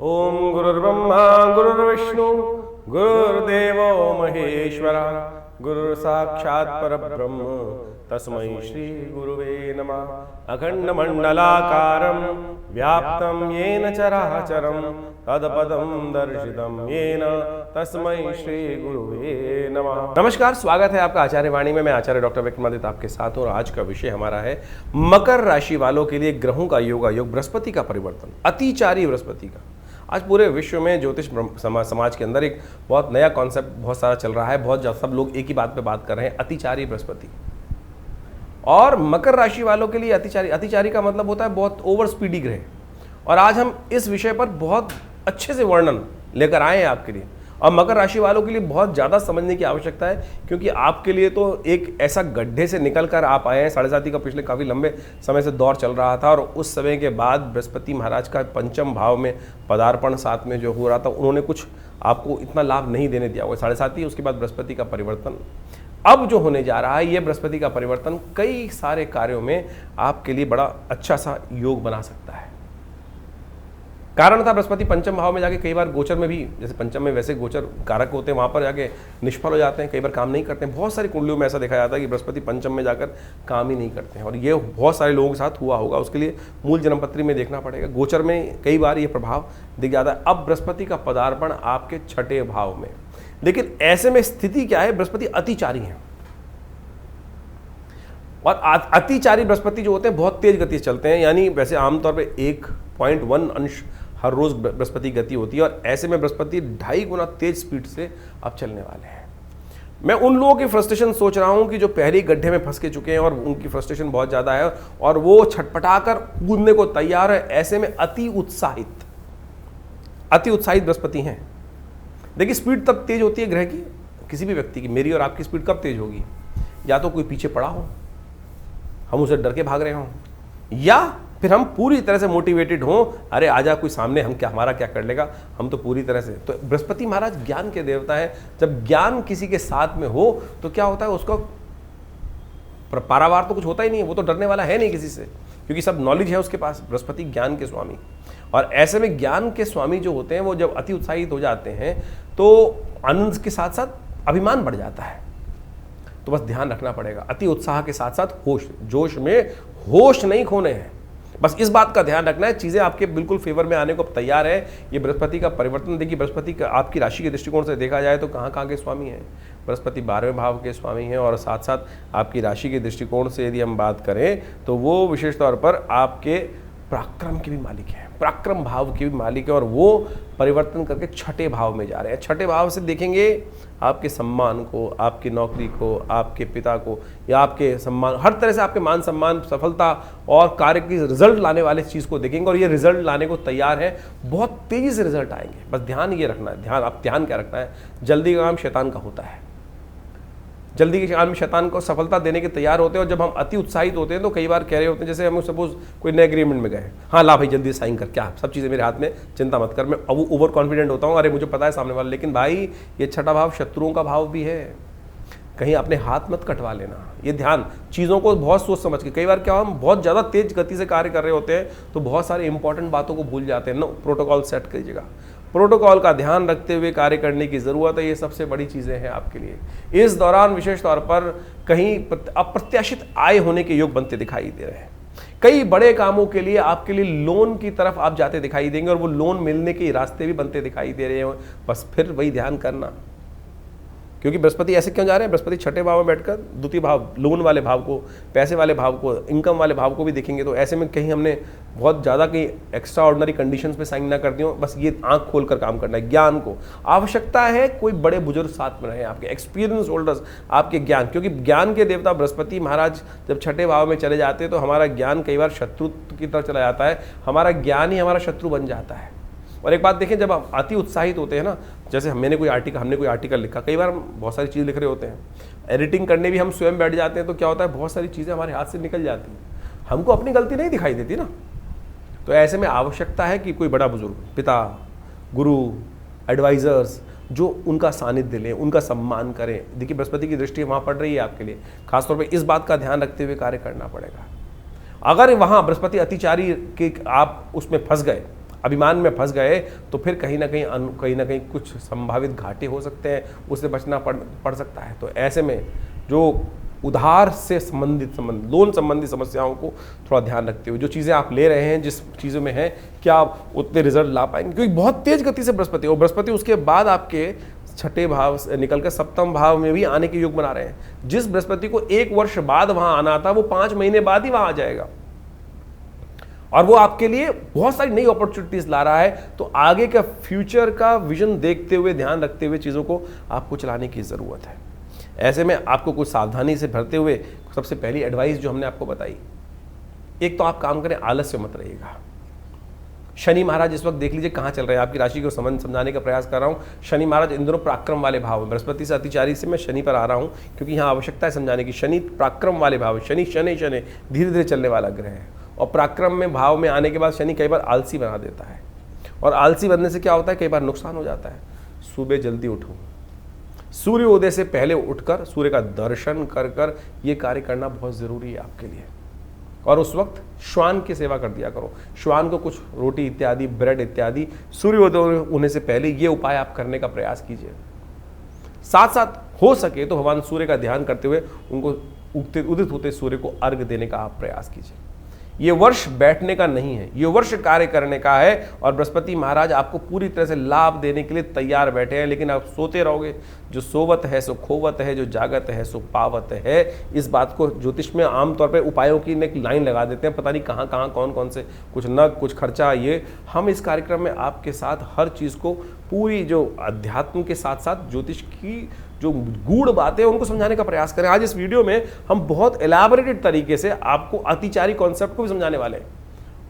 ओम गुरुर्ब्रह्मा गुरुर्विष्णु गुरुर्देवो महेश्वरा गुरुर् साक्षात् परब्रह्म तस्मै श्री गुरुवे नमः। अखंड मंडलाकारं व्याप्तं येन चराचरं तत्पदं दर्शितं येन तस्मै श्री गुरुवे नमः। नमस्कार, स्वागत है आपका आचार्य वाणी में। मैं आचार्य डॉक्टर विक्रमादित्य आपके साथ हूं और आज का विषय हमारा है मकर राशि वालों के लिए ग्रहों का योग, बृहस्पति का परिवर्तन, अतिचारी बृहस्पति का। आज पूरे विश्व में ज्योतिष समाज के अंदर एक बहुत नया कॉन्सेप्ट बहुत सारा चल रहा है। बहुत सब लोग एक ही बात पे बात कर रहे हैं, अतिचारी बृहस्पति। और मकर राशि वालों के लिए अतिचारी का मतलब होता है बहुत ओवर स्पीडी ग्रह। और आज हम इस विषय पर बहुत अच्छे से वर्णन लेकर आए हैं आपके लिए। और मकर राशि वालों के लिए बहुत ज़्यादा समझने की आवश्यकता है, क्योंकि आपके लिए तो एक ऐसा गड्ढे से निकल कर आप आए हैं। साढ़े साथी का पिछले काफ़ी लंबे समय से दौर चल रहा था और उस समय के बाद बृहस्पति महाराज का पंचम भाव में पदार्पण साथ में जो हो रहा था, उन्होंने कुछ आपको इतना लाभ नहीं देने दिया होगा। साढ़े साथी उसके बाद बृहस्पति का परिवर्तन अब जो होने जा रहा है, ये बृहस्पति का परिवर्तन कई सारे कार्यों में आपके लिए बड़ा अच्छा सा योग बना सकता है। कारण था बृहस्पति पंचम भाव में जाके कई बार गोचर में भी, जैसे पंचम में वैसे गोचर कारक होते हैं, वहाँ पर जाके निष्फल हो जाते हैं, कई बार काम नहीं करते हैं। बहुत सारी कुंडलियों में ऐसा देखा जाता है कि बृहस्पति पंचम में जाकर काम ही नहीं करते हैं और ये बहुत सारे लोगों के साथ हुआ होगा। उसके लिए मूल जन्मपत्री में देखना पड़ेगा। गोचर में कई बार ये प्रभाव दिख जाता है। अब बृहस्पति का पदार्पण आपके छठे भाव में, लेकिन ऐसे में स्थिति क्या है, बृहस्पति अतिचारी है। और अतिचारी बृहस्पति जो होते हैं बहुत तेज गति से चलते हैं, यानी वैसे आमतौर पे 1.1 अंश हर रोज बृहस्पति गति होती है और ऐसे में बृहस्पति 2.5 गुना तेज स्पीड से अब चलने वाले हैं। मैं उन लोगों की फ्रस्ट्रेशन सोच रहा हूं कि जो पहले गड्ढे में फंस के चुके हैं और उनकी फ्रस्ट्रेशन बहुत ज्यादा है और वो छटपटाकर कूदने को तैयार है। ऐसे में अति उत्साहित बृहस्पति हैं। देखिए, स्पीड तब तेज होती है ग्रह की, किसी भी व्यक्ति की। मेरी और आपकी स्पीड कब तेज होगी? या तो कोई पीछे पड़ा हो, हम उसे डर के भाग रहे हों, या फिर हम पूरी तरह से मोटिवेटेड हों, अरे आजा कोई सामने, हमारा क्या कर लेगा, हम तो पूरी तरह से। तो बृहस्पति महाराज ज्ञान के देवता हैं। जब ज्ञान किसी के साथ में हो तो क्या होता है, उसका पारावार तो कुछ होता ही नहीं है, वो तो डरने वाला है नहीं किसी से, क्योंकि सब नॉलेज है उसके पास। बृहस्पति ज्ञान के स्वामी, और ऐसे में ज्ञान के स्वामी जो होते हैं वो जब अति उत्साहित हो जाते हैं तो आनंद के साथ साथ अभिमान बढ़ जाता है। तो बस ध्यान रखना पड़ेगा, अति उत्साह के साथ साथ जोश में होश नहीं खोने हैं। बस इस बात का ध्यान रखना है, चीज़ें आपके बिल्कुल फेवर में आने को तैयार है। ये बृहस्पति का परिवर्तन देखिए, बृहस्पति का आपकी राशि के दृष्टिकोण से देखा जाए तो कहाँ कहाँ के स्वामी हैं। बृहस्पति 12वें भाव के स्वामी हैं और साथ साथ आपकी राशि के दृष्टिकोण से यदि हम बात करें तो वो विशेष तौर पर आपके पराक्रम के भी मालिक हैं, पराक्रम भाव के भी मालिक है। और वो परिवर्तन करके छठे भाव में जा रहे हैं। छठे भाव से देखेंगे आपके सम्मान को, आपकी नौकरी को, आपके पिता को, या आपके सम्मान, हर तरह से आपके मान सम्मान, सफलता और कार्य की रिजल्ट लाने वाले चीज़ को देखेंगे। और ये रिजल्ट लाने को तैयार है, बहुत तेज़ी से रिजल्ट आएंगे। बस ध्यान ये रखना है, ध्यान क्या रखना है, जल्दी का काम शैतान का होता है। जल्दी के काम में शैतान को सफलता देने के तैयार होते हैं। और जब हम अति उत्साहित होते हैं तो कई बार कह रहे होते हैं, जैसे हम सपोज कोई नए एग्रीमेंट में गए, हाँ ला भाई जल्दी साइन कर, क्या सब चीज़ें मेरे हाथ में, चिंता मत कर। मैं अब ओवर कॉन्फिडेंट होता हूँ, अरे मुझे पता है सामने वाला। लेकिन भाई ये छठा भाव शत्रुओं का भाव भी है, कहीं अपने हाथ मत कटवा लेना। ये ध्यान, चीज़ों को बहुत सोच समझ के। कई बार क्या हम बहुत ज़्यादा तेज गति से कार्य कर रहे होते हैं तो बहुत सारे इंपॉर्टेंट बातों को भूल जाते हैं। नो, प्रोटोकॉल सेट कीजिएगा, प्रोटोकॉल का ध्यान रखते हुए कार्य करने की ज़रूरत है। ये सबसे बड़ी चीज़ें हैं आपके लिए। इस दौरान विशेष तौर पर कहीं अप्रत्याशित आय होने के योग बनते दिखाई दे रहे हैं। कई बड़े कामों के लिए आपके लिए लोन की तरफ आप जाते दिखाई देंगे और वो लोन मिलने के रास्ते भी बनते दिखाई दे रहे हैं। बस फिर वही ध्यान करना, क्योंकि बृहस्पति ऐसे क्यों जा रहे हैं, बृहस्पति छठे भाव में बैठकर द्वितीय भाव, लोन वाले भाव को, पैसे वाले भाव को, इनकम वाले भाव को भी देखेंगे। तो ऐसे में कहीं हमने बहुत ज़्यादा कहीं एक्स्ट्रा ऑर्डिनरी कंडीशंस पे साइन ना कर दियो। बस ये आंख खोल कर काम करना है। ज्ञान को आवश्यकता है, कोई बड़े बुजुर्ग साथ में रहे, आपके एक्सपीरियंस होल्डर्स, आपके ज्ञान, क्योंकि ज्ञान के देवता बृहस्पति महाराज जब छठे भाव में चले जाते हैं तो हमारा ज्ञान कई बार शत्रु की तरफ चला जाता है। हमारा ज्ञान ही हमारा शत्रु बन जाता है। और एक बात देखें, जब हम अति उत्साहित होते हैं ना, जैसे हमने कोई आर्टिकल लिखा, कई बार हम बहुत सारी चीज़ लिख रहे होते हैं, एडिटिंग करने भी हम स्वयं बैठ जाते हैं तो क्या होता है, बहुत सारी चीज़ें हमारे हाथ से निकल जाती हैं, हमको अपनी गलती नहीं दिखाई देती ना। तो ऐसे में आवश्यकता है कि कोई बड़ा बुजुर्ग, पिता, गुरु, एडवाइजर्स, जो उनका सानिध्य लें, उनका सम्मान करें। देखिए बृहस्पति की दृष्टि वहाँ पड़ रही है आपके लिए, खासतौर पर इस बात का ध्यान रखते हुए कार्य करना पड़ेगा। अगर वहाँ बृहस्पति अतिचारी के आप उसमें फंस गए, अभिमान में फंस गए तो फिर कहीं ना कहीं कुछ संभावित घाटे हो सकते हैं, उससे बचना पड़ सकता है। तो ऐसे में जो उधार से संबंधित लोन संबंधी समस्याओं को थोड़ा ध्यान रखते हुए जो चीज़ें आप ले रहे हैं, जिस चीज़ों में हैं, क्या आप उतने रिजल्ट ला पाएंगे, क्योंकि बहुत तेज गति से बृहस्पति, और बृहस्पति उसके बाद आपके छठे भाव से निकलकर सप्तम भाव में भी आने के योग बना रहे हैं। जिस बृहस्पति को 1 वर्ष बाद वहां आना था, वो 5 महीने बाद ही वहां आ जाएगा, और वो आपके लिए बहुत सारी नई अपॉर्चुनिटीज ला रहा है। तो आगे का फ्यूचर का विजन देखते हुए, ध्यान रखते हुए चीज़ों को आपको चलाने की ज़रूरत है। ऐसे में आपको कुछ सावधानी से भरते हुए सबसे पहली एडवाइस जो हमने आपको बताई, एक तो आप काम करें, आलस्य मत रहिएगा। शनि महाराज इस वक्त देख लीजिए कहाँ चल रहे हैं, आपकी राशि को समझाने का प्रयास कर रहा हूँ। शनि महाराज इन दोनों पराक्रम वाले भाव में, बृहस्पति से अतिचारी से मैं शनि पर आ रहा हूँ, क्योंकि यहाँ आवश्यकता है समझाने की। शनि पराक्रम वाले भाव, शनि शनि शनि धीरे धीरे चलने वाला ग्रह है, और पराक्रम में भाव में आने के बाद शनि कई बार आलसी बना देता है, और आलसी बनने से क्या होता है, कई बार नुकसान हो जाता है। सुबह जल्दी उठो, सूर्योदय से पहले उठकर सूर्य का दर्शन कर ये कार्य करना बहुत ज़रूरी है आपके लिए। और उस वक्त श्वान की सेवा कर दिया करो, श्वान को कुछ रोटी इत्यादि, ब्रेड इत्यादि सूर्योदय होने से पहले ये उपाय आप करने का प्रयास कीजिए। साथ साथ हो सके तो भगवान सूर्य का ध्यान करते हुए उनको उदित होते सूर्य को अर्घ देने का आप प्रयास कीजिए। ये वर्ष बैठने का नहीं है, ये वर्ष कार्य करने का है, और बृहस्पति महाराज आपको पूरी तरह से लाभ देने के लिए तैयार बैठे हैं। लेकिन आप सोते रहोगे, जो सोवत है सो खोवत है, जो जागत है सो पावत है। इस बात को ज्योतिष में आमतौर पर उपायों की एक लाइन लगा देते हैं, पता नहीं कहाँ कहाँ कौन कौन से, कुछ नग कुछ खर्चा। ये हम इस कार्यक्रम में आपके साथ हर चीज़ को, पूरी जो अध्यात्म के साथ साथ ज्योतिष की जो गूढ़ बातें हैं उनको समझाने का प्रयास करें। आज इस वीडियो में हम बहुत एलाबोरेटेड तरीके से आपको अतिचारी कॉन्सेप्ट को भी समझाने वाले हैं।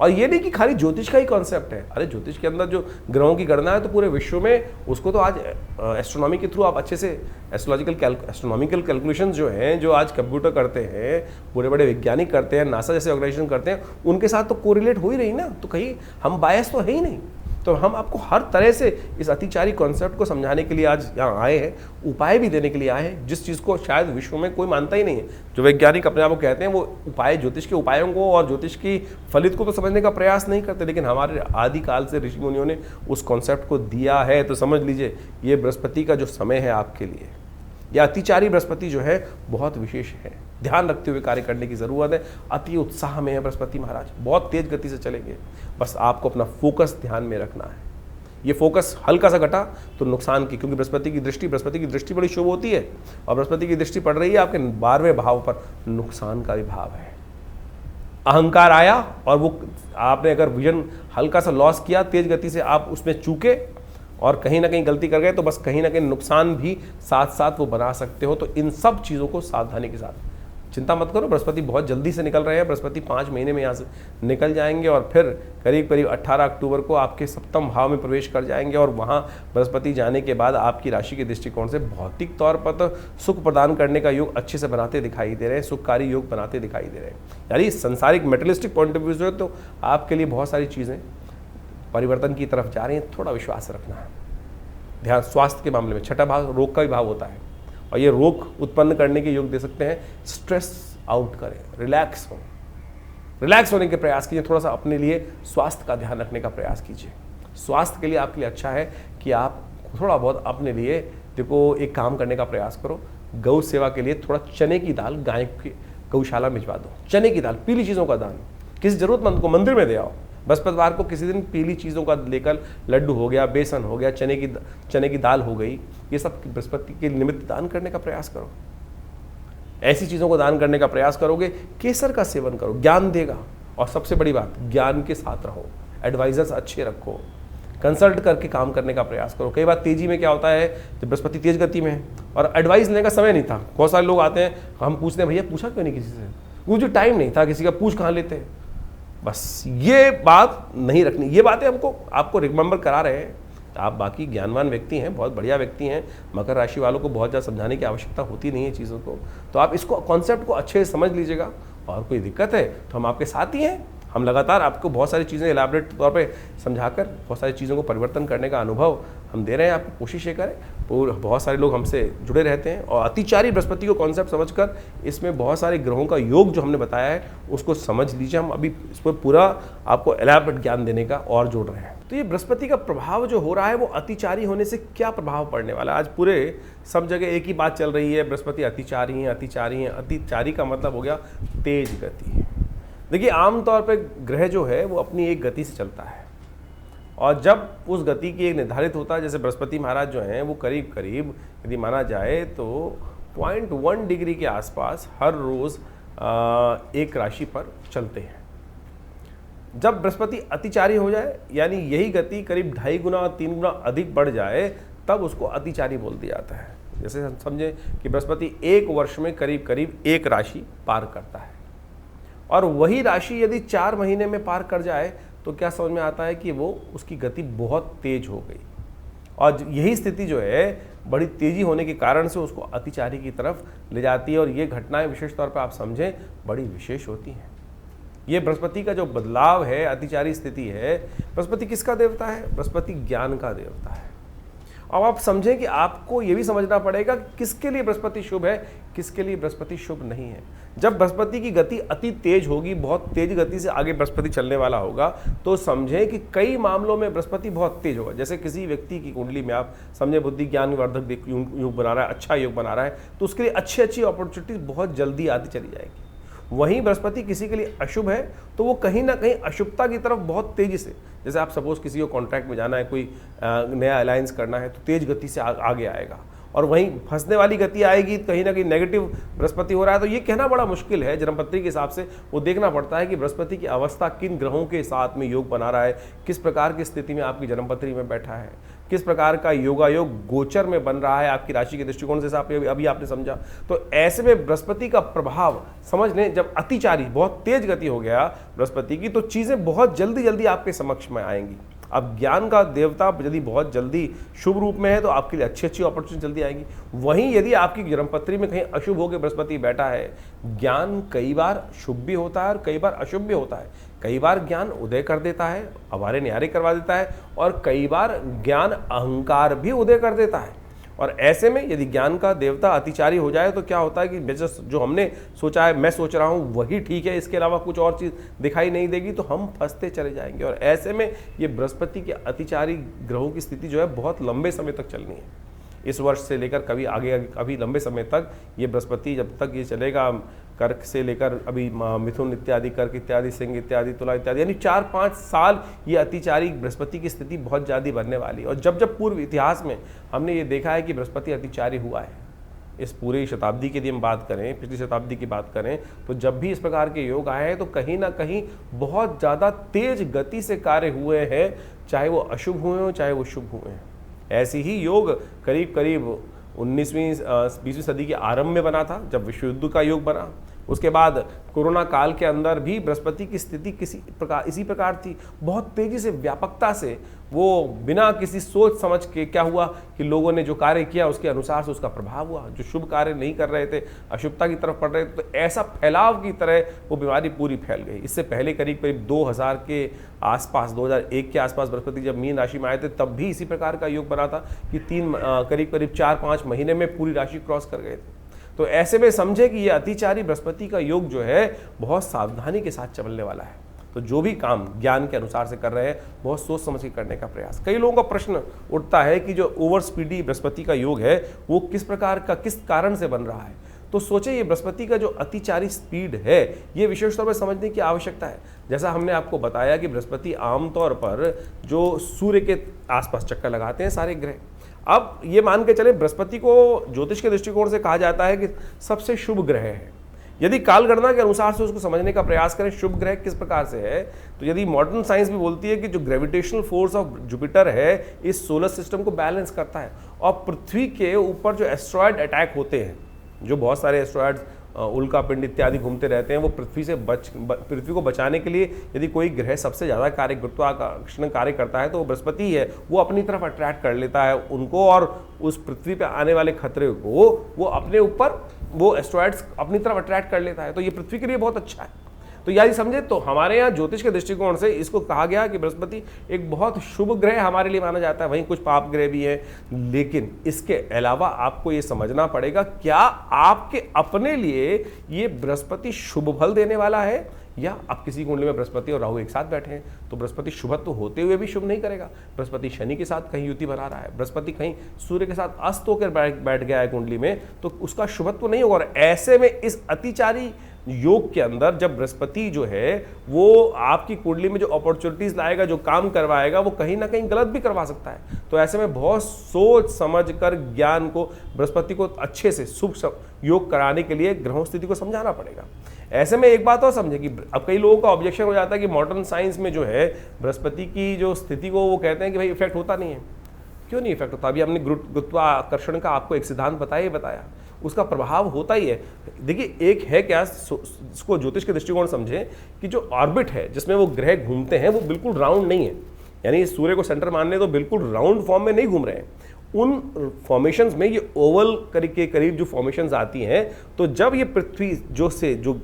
और ये नहीं कि खाली ज्योतिष का ही कॉन्सेप्ट है, अरे ज्योतिष के अंदर जो ग्रहों की गणना है तो पूरे विश्व में उसको तो आज एस्ट्रोनॉमी के थ्रू आप अच्छे से एस्ट्रोनॉमिकल कैलकुलेशन जो हैं, जो आज कंप्यूटर करते हैं, बड़े बड़े वैज्ञानिक करते हैं, नासा जैसे ऑर्गेनाइजेशन करते हैं, उनके साथ तो कोरिलेट हो ही रही ना, तो कहीं हम बायस तो है ही नहीं। तो हम आपको हर तरह से इस अतिचारी कॉन्सेप्ट को समझाने के लिए आज यहाँ आए हैं, उपाय भी देने के लिए आए हैं, जिस चीज़ को शायद विश्व में कोई मानता ही नहीं है। जो वैज्ञानिक अपने आप को कहते हैं वो उपाय, ज्योतिष के उपायों को और ज्योतिष की फलित को तो समझने का प्रयास नहीं करते, लेकिन हमारे आदिकाल से ऋषि मुनियों ने उस कॉन्सेप्ट को दिया है। तो समझ लीजिए, ये बृहस्पति का जो समय है आपके लिए, यह अतिचारी बृहस्पति जो है बहुत विशेष है, ध्यान रखते हुए कार्य करने की ज़रूरत है। अति उत्साह में है बृहस्पति महाराज, बहुत तेज गति से चलेंगे, बस आपको अपना फोकस ध्यान में रखना है। ये फोकस हल्का सा घटा तो नुकसान की, क्योंकि बृहस्पति की दृष्टि बड़ी शुभ होती है, और बृहस्पति की दृष्टि पड़ रही है आपके 12वें भाव पर, नुकसान का भी भाव है। अहंकार आया और वो आपने अगर विजन हल्का सा लॉस किया, तेज गति से आप उसमें चूके और कहीं ना कहीं गलती कर गए, तो बस कहीं ना कहीं नुकसान भी साथ साथ वो बना सकते हो। तो इन सब चीज़ों को सावधानी के साथ, चिंता मत करो, बृहस्पति बहुत जल्दी से निकल रहे हैं। बृहस्पति 5 महीने में यहाँ से निकल जाएंगे, और फिर करीब 18 अक्टूबर को आपके सप्तम भाव में प्रवेश कर जाएंगे। और वहाँ बृहस्पति जाने के बाद आपकी राशि के दृष्टिकोण से भौतिक तौर पर तो सुख प्रदान करने का योग अच्छे से बनाते दिखाई दे रहे हैं, सुखकारी योग बनाते दिखाई दे रहे हैं। यानी संसारिक मेटलिस्टिक पॉइंट ऑफ व्यू से तो आपके लिए बहुत सारी चीज़ें परिवर्तन की तरफ जा रही हैं, थोड़ा विश्वास रखना है। ध्यान स्वास्थ्य के मामले में, छठा भाव रोग का भी भाव होता है, और ये रोग उत्पन्न करने के योग दे सकते हैं। स्ट्रेस आउट करें, रिलैक्स होने के प्रयास कीजिए, थोड़ा सा अपने लिए स्वास्थ्य का ध्यान रखने का प्रयास कीजिए। स्वास्थ्य के लिए आपके लिए अच्छा है कि आप थोड़ा बहुत अपने लिए देखो एक काम करने का प्रयास करो। गौ सेवा के लिए थोड़ा चने की दाल गाय की गौशाला भिजवा दो, चने की दाल, पीली चीज़ों का दान किसी जरूरतमंद को मंदिर में दे आओ। बृहस्पतिवार को किसी दिन पीली चीज़ों का लेकर, लड्डू हो गया, बेसन हो गया, चने की दाल हो गई, ये सब बृहस्पति के निमित्त दान करने का प्रयास करो। ऐसी चीज़ों को दान करने का प्रयास करोगे, केसर का सेवन करो, ज्ञान देगा। और सबसे बड़ी बात, ज्ञान के साथ रहो, एडवाइजर्स अच्छे रखो, कंसल्ट करके काम करने का प्रयास करो। कई बार तेजी में क्या होता है, जब बृहस्पति तेज गति में है और एडवाइस लेने का समय नहीं था, बहुत सारे लोग आते हैं, हम पूछते हैं भैया पूछा क्यों नहीं किसी से, मुझे टाइम नहीं था किसी का, पूछ कहाँ लेते हैं। बस ये बात नहीं रखनी, ये बातें आपको रिमेंबर करा रहे हैं। आप बाकी ज्ञानवान व्यक्ति हैं, बहुत बढ़िया व्यक्ति हैं, मकर राशि वालों को बहुत ज़्यादा समझाने की आवश्यकता होती नहीं है चीज़ों को। तो आप इसको कॉन्सेप्ट को अच्छे से समझ लीजिएगा, और कोई दिक्कत है तो हम आपके साथ ही हैं, हम लगातार आपको बहुत सारी चीज़ें इलाबरेट तौर पे समझाकर बहुत सारी चीज़ों को परिवर्तन करने का अनुभव हम दे रहे हैं आपको, कोशिश ये करें। और बहुत सारे लोग हमसे जुड़े रहते हैं और अतिचारी बृहस्पति को कॉन्सेप्ट समझकर इसमें बहुत सारे ग्रहों का योग जो हमने बताया है उसको समझ लीजिए। हम अभी इस पर पूरा आपको इलाबरेट ज्ञान देने का और जोड़ रहे हैं। तो ये बृहस्पति का प्रभाव जो हो रहा है वो अतिचारी होने से क्या प्रभाव पड़ने वाला है। आज पूरे सब जगह एक ही बात चल रही है, बृहस्पति अतिचारी हैं, अतिचारी हैं। अतिचारी का मतलब हो गया तेज गति। देखिए आमतौर पे ग्रह जो है वो अपनी एक गति से चलता है और जब उस गति की एक निर्धारित होता है, जैसे बृहस्पति महाराज जो हैं वो करीब करीब यदि माना जाए तो 0.1 डिग्री के आसपास हर रोज़ एक राशि पर चलते हैं। जब बृहस्पति अतिचारी हो जाए यानी यही गति करीब 2.5 गुना 3 गुना अधिक बढ़ जाए तब उसको अतिचारी बोल दिया जाता है। जैसे हम समझें कि बृहस्पति एक वर्ष में करीब करीब एक राशि पार करता है और वही राशि यदि 4 महीने में पार कर जाए तो क्या समझ में आता है कि वो उसकी गति बहुत तेज हो गई और यही स्थिति जो है बड़ी तेजी होने के कारण से उसको अतिचारी की तरफ ले जाती है। और ये घटनाएं विशेष तौर पर आप समझें बड़ी विशेष होती हैं। ये बृहस्पति का जो बदलाव है, अतिचारी स्थिति है, बृहस्पति किसका देवता है? बृहस्पति ज्ञान का देवता है। अब आप समझें कि आपको ये भी समझना पड़ेगा किसके लिए बृहस्पति शुभ है, किसके लिए बृहस्पति शुभ नहीं है। जब बृहस्पति की गति अति तेज होगी, बहुत तेज गति से आगे बृहस्पति चलने वाला होगा, तो समझें कि कई मामलों में बृहस्पति बहुत तेज होगा। जैसे किसी व्यक्ति की कुंडली में आप समझें बुद्धि ज्ञान वर्धक योग बना रहा है, अच्छा योग बना रहा है, तो उसके लिए अच्छी अच्छी अपॉर्चुनिटीज बहुत जल्दी आती चली जाएगी। वहीं बृहस्पति किसी के लिए अशुभ है तो वो कहीं ना कहीं अशुभता की तरफ बहुत तेजी से, जैसे आप सपोज किसी को कॉन्ट्रैक्ट में जाना है, कोई नया अलायंस करना है तो तेज गति से आगे आएगा और वहीं फंसने वाली गति आएगी, कहीं ना कहीं नेगेटिव बृहस्पति हो रहा है। तो ये कहना बड़ा मुश्किल है। जन्मपत्री के हिसाब से वो देखना पड़ता है कि बृहस्पति की अवस्था किन ग्रहों के साथ में योग बना रहा है, किस प्रकार की स्थिति में आपकी जन्मपत्री में बैठा है, किस प्रकार का योगायोग गोचर में बन रहा है आपकी राशि के दृष्टिकोण से। अभी आपने समझा। तो ऐसे में बृहस्पति का प्रभाव समझ लें, जब अतिचारी बहुत तेज गति हो गया बृहस्पति की तो चीजें बहुत जल्दी जल्दी आपके समक्ष में आएंगी। अब ज्ञान का देवता यदि बहुत जल्दी शुभ रूप में है तो आपके लिए अच्छी अच्छी अपॉर्चुनिटी जल्दी आएगी। वहीं यदि आपकी जन्मपत्री में कहीं अशुभ होकर बृहस्पति बैठा है, ज्ञान कई बार शुभ भी होता है और कई बार अशुभ भी होता है। कई बार ज्ञान उदय कर देता है, अवारे न्यारे करवा देता है, और कई बार ज्ञान अहंकार भी उदय कर देता है। और ऐसे में यदि ज्ञान का देवता अतिचारी हो जाए तो क्या होता है कि जो हमने सोचा है, मैं सोच रहा हूँ वही ठीक है, इसके अलावा कुछ और चीज़ दिखाई नहीं देगी, तो हम फंसते चले जाएंगे। और ऐसे में ये बृहस्पति के अतिचारी ग्रहों की स्थिति जो है बहुत लंबे समय तक चलनी है। इस वर्ष से लेकर कभी आगे अभी लंबे समय तक ये बृहस्पति जब तक ये चलेगा, कर्क से लेकर अभी मिथुन इत्यादि, कर्क इत्यादि, सिंह इत्यादि, तुला इत्यादि, यानी 4-5 साल ये अतिचारी बृहस्पति की स्थिति बहुत ज़्यादा बढ़ने वाली है। और जब पूर्व इतिहास में हमने ये देखा है कि बृहस्पति अतिचारी हुआ है, इस पूरी शताब्दी की यदि हम बात करें, पिछली शताब्दी की बात करें, तो जब भी इस प्रकार के योग आए हैं तो कहीं ना कहीं बहुत ज़्यादा तेज गति से कार्य हुए हैं, चाहे वो अशुभ हुए हों चाहे वो शुभ हुए हैं। ऐसे ही योग करीब करीब 19वीं सदी के आरंभ में बना था, जब विश्व युद्ध का योग बना। उसके बाद कोरोना काल के अंदर भी बृहस्पति की स्थिति इसी प्रकार थी। बहुत तेजी से, व्यापकता से, वो बिना किसी सोच समझ के क्या हुआ कि लोगों ने जो कार्य किया उसके अनुसार से उसका प्रभाव हुआ। जो शुभ कार्य नहीं कर रहे थे, अशुभता की तरफ पड़ रहे थे, तो ऐसा फैलाव की तरह वो बीमारी पूरी फैल गई। इससे पहले करीब करीब 2000 के आसपास, 2001 के आसपास बृहस्पति जब मीन राशि में आए थे तब भी इसी प्रकार का योग बना था कि करीब करीब 4-5 महीने में पूरी राशि क्रॉस कर गए थे। तो ऐसे में समझे कि ये अतिचारी बृहस्पति का योग जो है बहुत सावधानी के साथ चलने वाला है। तो जो भी काम ज्ञान के अनुसार से कर रहे हैं बहुत सोच समझ के करने का प्रयास। कई लोगों का प्रश्न उठता है कि जो ओवर स्पीडी बृहस्पति का योग है वो किस प्रकार का, किस कारण से बन रहा है। तो सोचे ये बृहस्पति का जो अतिचारी स्पीड है ये विशेष तौर पर समझने की आवश्यकता है। जैसा हमने आपको बताया कि बृहस्पति आमतौर पर जो सूर्य के आसपास चक्कर लगाते हैं सारे ग्रह। अब ये मान के चले बृहस्पति को ज्योतिष के दृष्टिकोण से कहा जाता है कि सबसे शुभ ग्रह है। यदि कालगणना के अनुसार से उसको समझने का प्रयास करें शुभ ग्रह किस प्रकार से है, तो यदि मॉडर्न साइंस भी बोलती है कि जो ग्रेविटेशनल फोर्स ऑफ जुपिटर है इस सोलर सिस्टम को बैलेंस करता है। और पृथ्वी के ऊपर जो एस्ट्रॉयड अटैक होते हैं, जो बहुत सारे एस्ट्रॉयड्स उल्का पिंड इत्यादि घूमते रहते हैं, वो पृथ्वी को बचाने के लिए यदि कोई ग्रह सबसे ज़्यादा गुरुत्वाकर्षण कार्य करता है तो वो बृहस्पति है। वो अपनी तरफ अट्रैक्ट कर लेता है उनको, और उस पृथ्वी पे आने वाले खतरे को वो अपने ऊपर, वो एस्ट्रॉयड्स अपनी तरफ अट्रैक्ट कर लेता है। तो ये पृथ्वी के लिए बहुत अच्छा है। तो यदि समझे तो हमारे यहाँ ज्योतिष के दृष्टिकोण से इसको कहा गया कि बृहस्पति एक बहुत शुभ ग्रह हमारे लिए माना जाता है, वहीं कुछ पाप ग्रह भी हैं, लेकिन इसके अलावा आपको ये समझना पड़ेगा क्या आपके अपने लिए ये बृहस्पति शुभ फल देने वाला है, या अब किसी कुंडली में बृहस्पति और राहु एक साथ बैठे हैं तो बृहस्पति शुभत्व होते हुए भी शुभ नहीं करेगा। बृहस्पति शनि के साथ कहीं युति बना रहा है, बृहस्पति कहीं सूर्य के साथ अस्त होकर बैठ गया है कुंडली में, तो उसका शुभत्व नहीं होगा। और ऐसे में इस अतिचारी योग के अंदर जब बृहस्पति जो है वो आपकी कुंडली में जो अपॉर्चुनिटीज लाएगा, जो काम करवाएगा, वो कहीं ना कहीं गलत भी करवा सकता है। तो ऐसे में बहुत सोच समझ कर ज्ञान को, बृहस्पति को अच्छे से शुभ योग कराने के लिए ग्रहों स्थिति को समझाना पड़ेगा। ऐसे में एक बात और समझे कि अब कई लोगों का ऑब्जेक्शन हो जाता है कि मॉडर्न साइंस में जो है बृहस्पति की जो स्थिति को वो कहते हैं कि भाई इफेक्ट होता नहीं है। क्यों नहीं इफेक्ट होता? अभी हमने गुरुत्वाकर्षण का आपको एक सिद्धांत बताया, उसका प्रभाव होता ही है। देखिए एक है क्या, इसको ज्योतिष के दृष्टिकोण समझें कि जो ऑर्बिट है जिसमें वो ग्रह घूमते हैं वो बिल्कुल राउंड नहीं है, यानी सूर्य को सेंटर मान ले तो बिल्कुल राउंड फॉर्म में नहीं घूम रहे हैं। उन फॉर्मेशंस में ये ओवल के करीब जो फॉर्मेशंस आती हैं, तो जब ये पृथ्वी जो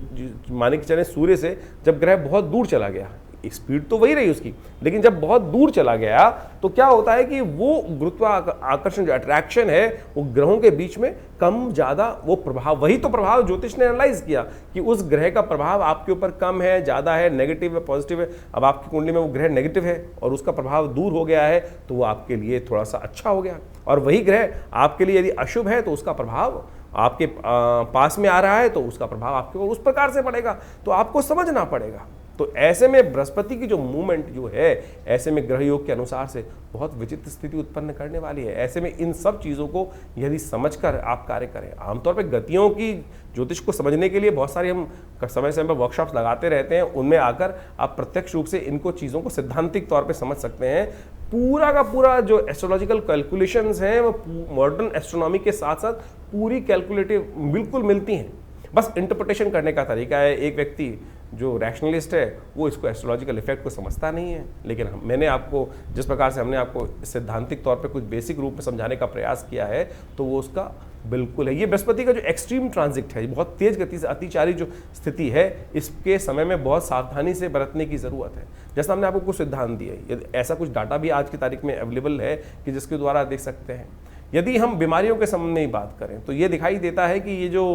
माने कि चले सूर्य से जब ग्रह बहुत दूर चला गया, स्पीड तो वही रही उसकी, लेकिन जब बहुत दूर चला गया तो क्या होता है कि वो गुरुत्वाकर्षण जो अट्रैक्शन है वो ग्रहों के बीच में कम ज़्यादा वो प्रभाव, वही तो प्रभाव ज्योतिष ने एनालाइज किया कि उस ग्रह का प्रभाव आपके ऊपर कम है, ज़्यादा है, नेगेटिव है, पॉजिटिव है। अब आपकी कुंडली में वो ग्रह नेगेटिव है और उसका प्रभाव दूर हो गया है तो वो आपके लिए थोड़ा सा अच्छा हो गया, और वही ग्रह आपके लिए यदि अशुभ है तो उसका प्रभाव आपके पास में आ रहा है तो उसका प्रभाव आपके ऊपर उस प्रकार से पड़ेगा। तो आपको समझना पड़ेगा। तो ऐसे में बृहस्पति की जो मूवमेंट जो है, ऐसे में ग्रह योग के अनुसार से बहुत विचित्र स्थिति उत्पन्न करने वाली है। ऐसे में इन सब चीज़ों को यदि समझकर आप कार्य करें, आमतौर पे गतियों की ज्योतिष को समझने के लिए बहुत सारी हम समय समय पर वर्कशॉप्स लगाते रहते हैं, उनमें आकर आप प्रत्यक्ष रूप से इनको चीज़ों को सिद्धांतिक तौर पर समझ सकते हैं। पूरा का पूरा जो एस्ट्रोलॉजिकल कैलकुलेशंस हैं वो मॉडर्न एस्ट्रोनॉमी के साथ साथ पूरी कैलकुलेटिव बिल्कुल मिलती हैं, बस इंटरप्रिटेशन करने का तरीका है। एक व्यक्ति जो रैशनलिस्ट है वो इसको एस्ट्रोलॉजिकल इफेक्ट को समझता नहीं है, लेकिन मैंने आपको जिस प्रकार से हमने आपको सिद्धांतिक तौर पे कुछ बेसिक रूप में समझाने का प्रयास किया है तो वो उसका बिल्कुल है। ये बृहस्पति का जो एक्सट्रीम ट्रांजिट है, बहुत तेज गति से अतिचारी जो स्थिति है, इसके समय में बहुत सावधानी से बरतने की ज़रूरत है। जैसा हमने आपको कुछ सिद्धांत दिए, यदि ऐसा कुछ डाटा भी आज की तारीख में अवेलेबल है कि जिसके द्वारा देख सकते हैं। यदि हम बीमारियों के संबंध में ही बात करें तो ये दिखाई देता है कि ये जो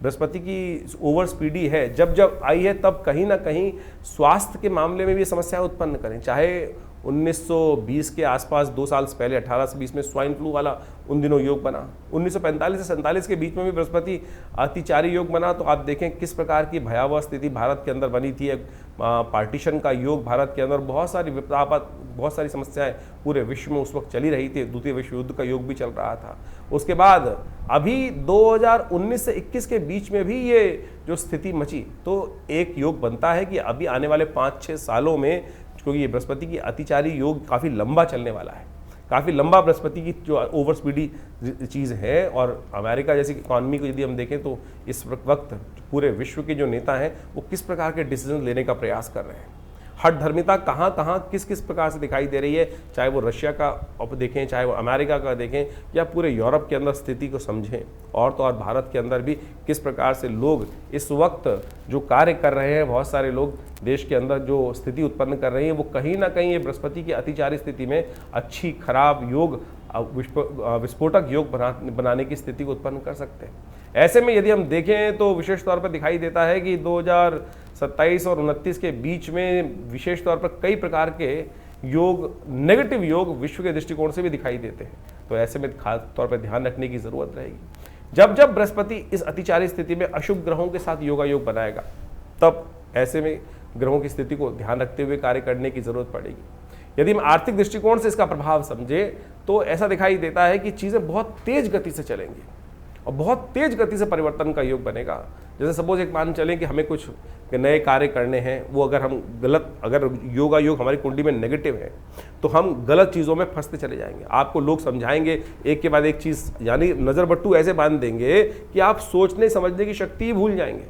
बृहस्पति की ओवर स्पीडी है, जब जब आई है तब कहीं ना कहीं स्वास्थ्य के मामले में भी समस्याएं उत्पन्न करें। चाहे 1920 के आसपास 2 साल से पहले 18 से 20 में स्वाइन फ्लू वाला उन दिनों योग बना, 1945 से 47 के बीच में भी बृहस्पति अतिचारी योग बना, तो आप देखें किस प्रकार की भयावह स्थिति भारत के अंदर बनी थी। पार्टीशन का योग भारत के अंदर, बहुत सारी विपदापद, बहुत सारी समस्याएं पूरे विश्व में उस वक्त चली रही थी। द्वितीय विश्व युद्ध का योग भी चल रहा था। उसके बाद अभी 2019 से 21 के बीच में भी ये जो स्थिति मची, तो एक योग बनता है कि अभी आने वाले 5-6 सालों में, क्योंकि ये बृहस्पति की अतिचारी योग काफ़ी लंबा चलने वाला है, काफ़ी लंबा बृहस्पति की जो ओवर स्पीडी चीज़ है। और अमेरिका जैसी इकॉनमी को यदि हम देखें तो इस वक्त पूरे विश्व के जो नेता हैं वो किस प्रकार के डिसीजन लेने का प्रयास कर रहे हैं। हठधर्मिता कहाँ कहाँ किस किस प्रकार से दिखाई दे रही है, चाहे वो रशिया का देखें, चाहे वो अमेरिका का देखें, या पूरे यूरोप के अंदर स्थिति को समझें, और तो और भारत के अंदर भी किस प्रकार से लोग इस वक्त जो कार्य कर रहे हैं, बहुत सारे लोग देश के अंदर जो स्थिति उत्पन्न कर रहे हैं, वो कहीं ना कहीं ये बृहस्पति की अतिचारी स्थिति में अच्छी खराब योग, विस्फोटक योग बनाने की स्थिति को उत्पन्न कर सकते हैं। ऐसे में यदि हम देखें तो विशेष तौर पर दिखाई देता है कि 2027 और 29 के बीच में विशेष तौर पर कई प्रकार के योग, नेगेटिव योग विश्व के दृष्टिकोण से भी दिखाई देते हैं। तो ऐसे में खास तौर पर ध्यान रखने की जरूरत रहेगी। जब जब बृहस्पति इस अतिचारी स्थिति में अशुभ ग्रहों के साथ योगा योग बनाएगा, तब ऐसे में ग्रहों की स्थिति को ध्यान रखते हुए कार्य करने की जरूरत पड़ेगी। यदि हम आर्थिक दृष्टिकोण से इसका प्रभाव समझे तो ऐसा दिखाई देता है कि चीज़ें बहुत तेज गति से चलेंगी और बहुत तेज गति से परिवर्तन का योग बनेगा। जैसे सपोज एक मान चलें कि हमें कुछ नए कार्य करने हैं, वो अगर हम अगर योगा योग हमारी कुंडली में नेगेटिव है तो हम गलत चीज़ों में फंसते चले जाएंगे। आपको लोग समझाएंगे एक के बाद एक चीज़, यानी नज़र बट्टू ऐसे बांध देंगे कि आप सोचने समझने की शक्ति ही भूल जाएंगे।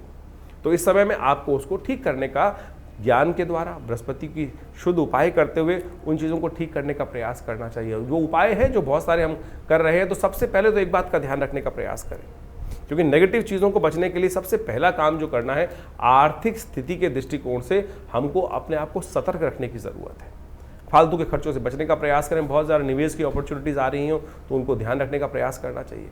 तो इस समय में आपको उसको ठीक करने का ज्ञान के द्वारा, बृहस्पति की शुद्ध उपाय करते हुए उन चीज़ों को ठीक करने का प्रयास करना चाहिए। जो उपाय है जो बहुत सारे हम कर रहे हैं, तो सबसे पहले तो एक बात का ध्यान रखने का प्रयास करें, क्योंकि नेगेटिव चीज़ों को बचने के लिए सबसे पहला काम जो करना है, आर्थिक स्थिति के दृष्टिकोण से हमको अपने आप को सतर्क रखने की ज़रूरत है। फालतू के खर्चों से बचने का प्रयास करें। बहुत ज़्यादा निवेश की अपॉर्चुनिटीज़ आ रही हो तो उनको ध्यान रखने का प्रयास करना चाहिए।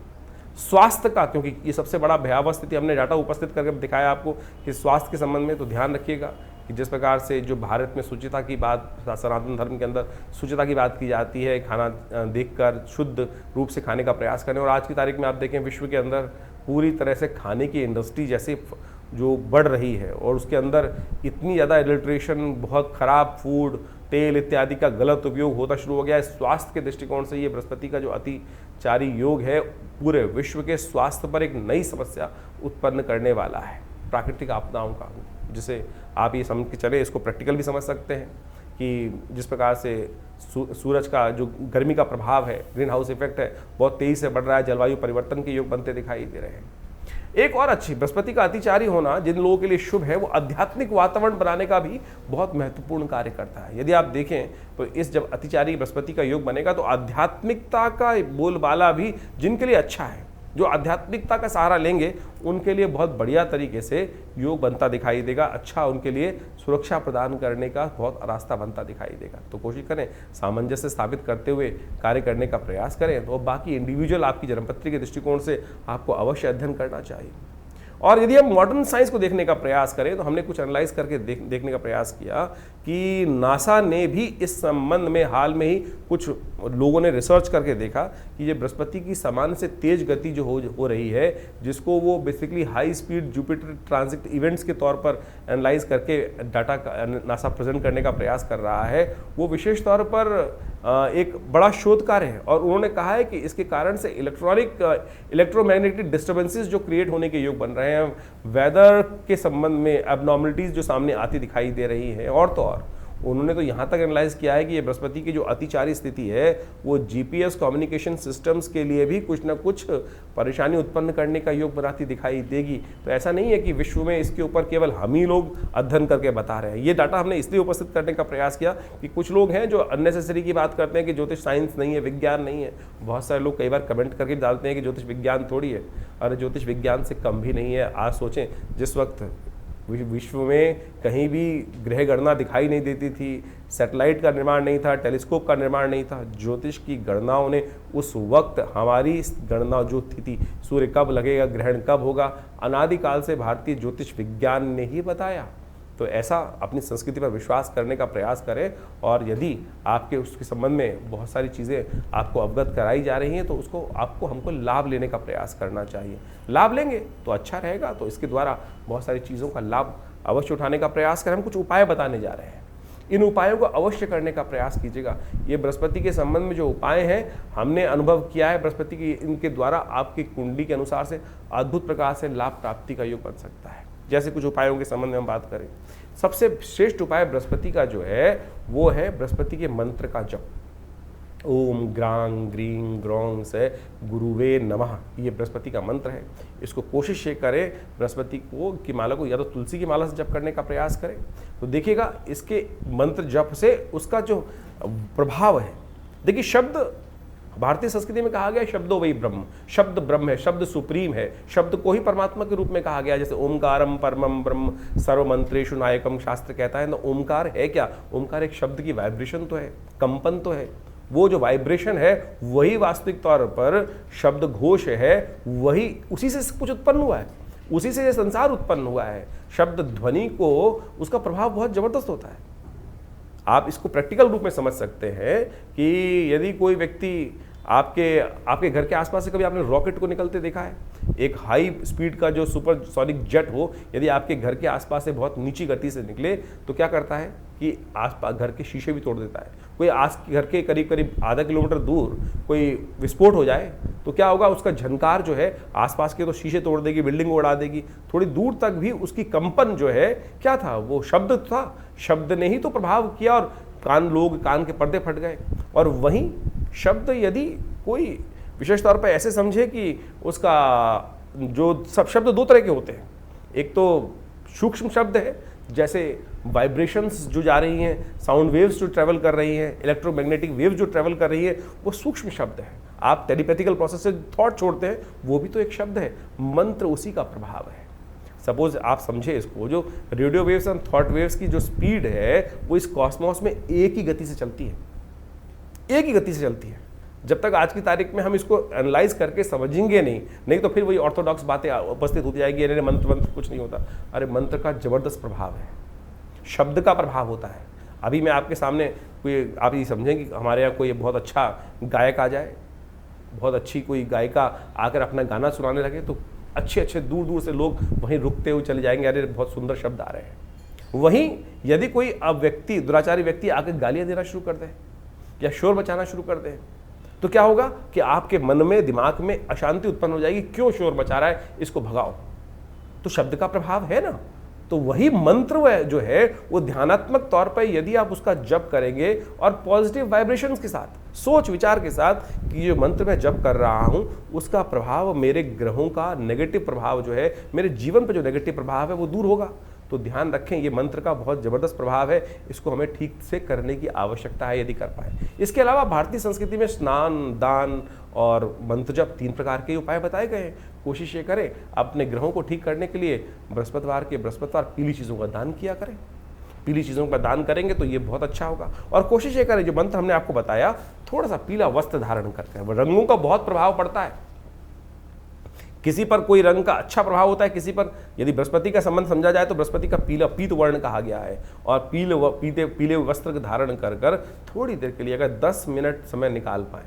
स्वास्थ्य का, क्योंकि ये सबसे बड़ा भयावह स्थिति हमने डाटा उपस्थित करके दिखाया आपको कि स्वास्थ्य के संबंध में तो ध्यान रखिएगा कि जिस प्रकार से जो भारत में शुचिता की बात, सनातन धर्म के अंदर शुचिता की बात की जाती है, खाना देखकर शुद्ध रूप से खाने का प्रयास करें। और आज की तारीख में आप देखें विश्व के अंदर पूरी तरह से खाने की इंडस्ट्री जैसे जो बढ़ रही है और उसके अंदर इतनी ज़्यादा एडल्ट्रेशन, बहुत ख़राब फूड, तेल इत्यादि का गलत उपयोग होता शुरू हो गया है। स्वास्थ्य के दृष्टिकोण से ये बृहस्पति का जो अतिचारी योग है पूरे विश्व के स्वास्थ्य पर एक नई समस्या उत्पन्न करने वाला है, प्राकृतिक आपदाओं का, जिसे आप ये समझ के चले, इसको प्रैक्टिकल भी समझ सकते हैं कि जिस प्रकार से सूरज का जो गर्मी का प्रभाव है, ग्रीन हाउस इफेक्ट है, बहुत तेज़ी से बढ़ रहा है, जलवायु परिवर्तन के योग बनते दिखाई दे रहे हैं। एक और अच्छी बृहस्पति का अतिचारी होना जिन लोगों के लिए शुभ है, वो आध्यात्मिक वातावरण बनाने का भी बहुत महत्वपूर्ण कार्य करता है। यदि आप देखें तो इस जब अतिचारी बृहस्पति का योग बनेगा तो आध्यात्मिकता का बोलबाला भी जिनके लिए अच्छा है, जो आध्यात्मिकता का सहारा लेंगे, उनके लिए बहुत बढ़िया तरीके से योग बनता दिखाई देगा। अच्छा, उनके लिए सुरक्षा प्रदान करने का बहुत रास्ता बनता दिखाई देगा। तो कोशिश करें सामंजस्य स्थापित करते हुए कार्य करने का प्रयास करें। तो बाकी इंडिविजुअल आपकी जन्मपत्री के दृष्टिकोण से आपको अवश्य अध्ययन करना चाहिए। और यदि हम मॉडर्न साइंस को देखने का प्रयास करें तो हमने कुछ एनालाइज करके देखने का प्रयास किया कि नासा ने भी इस संबंध में हाल में ही कुछ लोगों ने रिसर्च करके देखा कि ये बृहस्पति की सामान्य से तेज गति जो हो रही है, जिसको वो basically high speed Jupiter transit events के तौर पर एनालाइज करके डाटा नासा प्रेजेंट करने का प्रयास कर रहा है, वो विशेष तौर पर एक बड़ा शोध कार्य है। और उन्होंने कहा है कि इसके कारण से इलेक्ट्रोमैग्नेटिक डिस्टर्बेंसेस जो क्रिएट होने के योग बन रहे हैं, वेदर के संबंध में एबनॉर्मलिटीज जो सामने आती दिखाई दे रही हैं, और तो और उन्होंने तो यहाँ तक एनालाइज किया है कि ये बृहस्पति की जो अतिचारी स्थिति है वो जीपीएस कम्युनिकेशन सिस्टम्स के लिए भी कुछ ना कुछ परेशानी उत्पन्न करने का योग बनाती दिखाई देगी। तो ऐसा नहीं है कि विश्व में इसके ऊपर केवल हम ही लोग अध्ययन करके बता रहे हैं। ये डाटा हमने इसलिए उपस्थित करने का प्रयास किया कि कुछ लोग हैं जो अननेसेसरी की बात करते हैं कि ज्योतिष साइंस नहीं है, विज्ञान नहीं है। बहुत सारे लोग कई बार कमेंट करके डालते हैं कि ज्योतिष विज्ञान थोड़ी है। अरे ज्योतिष विज्ञान से कम भी नहीं है। आज सोचें, जिस वक्त विश्व में कहीं भी ग्रह गणना दिखाई नहीं देती थी, सैटेलाइट का निर्माण नहीं था, टेलीस्कोप का निर्माण नहीं था, ज्योतिष की गणनाओं ने उस वक्त हमारी गणना जो थी सूर्य कब लगेगा, ग्रहण कब होगा, अनादिकाल से भारतीय ज्योतिष विज्ञान ने ही बताया। तो ऐसा अपनी संस्कृति पर विश्वास करने का प्रयास करें। और यदि आपके उसके संबंध में बहुत सारी चीज़ें आपको अवगत कराई जा रही हैं तो उसको हमको लाभ लेने का प्रयास करना चाहिए। लाभ लेंगे तो अच्छा रहेगा। तो इसके द्वारा बहुत सारी चीज़ों का लाभ अवश्य उठाने का प्रयास करें। हम कुछ उपाय बताने जा रहे हैं, इन उपायों को अवश्य करने का प्रयास कीजिएगा। ये बृहस्पति के संबंध में जो उपाय हैं हमने अनुभव किया है, बृहस्पति की इनके द्वारा आपकी कुंडली के अनुसार से अद्भुत प्रकार से लाभ प्राप्ति का योग बन सकता है। जैसे कुछ उपायों के संबंध में हम बात करें, सबसे श्रेष्ठ उपाय बृहस्पति का जो है वो है बृहस्पति के मंत्र का जप। ओम ग्रांग ग्रीं ग्रौं से गुरुवे नमः, ये बृहस्पति का मंत्र है। इसको कोशिश ये करें बृहस्पति की माला को या तो तुलसी की माला से जप करने का प्रयास करें, तो देखिएगा इसके मंत्र जप से उसका जो प्रभाव है। देखिए, शब्द भारतीय संस्कृति में कहा गया है शब्दो वही ब्रह्म, शब्द ब्रह्म है, शब्द सुप्रीम है, शब्द को ही परमात्मा के रूप में कहा गया। जैसे ओमकारम परमम ब्रह्म सर्वमंत्रेषु नायकम शास्त्र कहता है ना। ओमकार है क्या? ओमकार एक शब्द की वाइब्रेशन तो है, कंपन तो है। वो जो वाइब्रेशन है वही वास्तविक तौर पर शब्द घोष है, वही उसी से कुछ उत्पन्न हुआ है, उसी से ये संसार उत्पन्न हुआ है। शब्द ध्वनि को उसका प्रभाव बहुत जबरदस्त होता है। आप इसको प्रैक्टिकल रूप में समझ सकते हैं कि यदि कोई व्यक्ति आपके घर के आसपास से कभी आपने रॉकेट को निकलते देखा है, एक हाई स्पीड का जो सुपरसोनिक जेट हो, यदि आपके घर के आसपास से बहुत नीची गति से निकले तो क्या करता है कि आसपास घर के शीशे भी तोड़ देता है। कोई घर के करीब करीब आधा किलोमीटर दूर कोई विस्फोट हो जाए तो क्या होगा, उसका झनकार जो है आसपास के तो शीशे तोड़ देगी, बिल्डिंग उड़ा देगी। थोड़ी दूर तक भी उसकी कंपन जो है क्या था, वो शब्द था, शब्द ने ही तो प्रभाव किया और कान के पर्दे फट गए। और वहीं शब्द यदि कोई विशेष तौर पर ऐसे समझे कि उसका जो सब शब्द दो तरह के होते हैं, एक तो सूक्ष्म शब्द है, जैसे वाइब्रेशंस जो जा रही हैं, साउंड वेव्स जो ट्रैवल कर रही हैं, इलेक्ट्रोमैग्नेटिक वेव्स जो ट्रैवल कर रही है, वो सूक्ष्म शब्द है। आप टेलीपैथिकल प्रोसेस से थॉट छोड़ते हैं, वो भी तो एक शब्द है। मंत्र उसी का प्रभाव है। सपोज आप समझे इसको, जो radio waves and thought waves की जो स्पीड है वो इस कॉस्मोस में एक ही गति से चलती है, एक ही गति से चलती है। जब तक आज की तारीख में हम इसको एनालाइज करके समझेंगे नहीं तो फिर वही ऑर्थोडॉक्स बातें उपस्थित होती जाएगी, अरे मंत्र कुछ नहीं होता। अरे मंत्र का जबरदस्त प्रभाव है, शब्द का प्रभाव होता है। अभी मैं आपके सामने कोई, आप ये समझें कि हमारे यहाँ कोई बहुत अच्छा गायक आ जाए, बहुत अच्छी कोई गायिका आकर अपना गाना सुनाने लगे, तो अच्छे अच्छे दूर दूर से लोग वहीं रुकते हुए चले जाएंगे, अरे बहुत सुंदर शब्द आ रहे हैं। वहीं यदि कोई अब व्यक्ति, दुराचारी व्यक्ति आकर गालियाँ देना शुरू कर दे या शोर मचाना शुरू कर दे, तो क्या होगा कि आपके मन में, दिमाग में अशांति उत्पन्न हो जाएगी, क्यों शोर मचा रहा है, इसको भगाओ। तो शब्द का प्रभाव है ना। तो वही मंत्र जो है वो ध्यानात्मक तौर पर यदि आप उसका जप करेंगे और पॉजिटिव वाइब्रेशंस के साथ, सोच विचार के साथ कि जो मंत्र मैं जप कर रहा हूं उसका प्रभाव, मेरे ग्रहों का नेगेटिव प्रभाव जो है, मेरे जीवन पर जो नेगेटिव प्रभाव है वो दूर होगा। तो ध्यान रखें, ये मंत्र का बहुत जबरदस्त प्रभाव है, इसको हमें ठीक से करने की आवश्यकता है यदि कर पाए। इसके अलावा भारतीय संस्कृति में स्नान, दान और मंत्र जप 3 प्रकार के उपाय बताए गए हैं। कोशिश ये करें अपने ग्रहों को ठीक करने के लिए बृहस्पतिवार पीली चीज़ों का दान किया करें। पीली चीज़ों का दान करेंगे तो ये बहुत अच्छा होगा। और कोशिश ये करें, जो मंत्र हमने आपको बताया, थोड़ा सा पीला वस्त्र धारण करते हैं। रंगों का बहुत प्रभाव पड़ता है, किसी पर कोई रंग का अच्छा प्रभाव होता है, किसी पर, यदि बृहस्पति का संबंध समझा जाए तो बृहस्पति का पीला, पीत वर्ण कहा गया है। और पीले वस्त्र धारण कर कर थोड़ी देर के लिए अगर 10 मिनट समय निकाल पाए,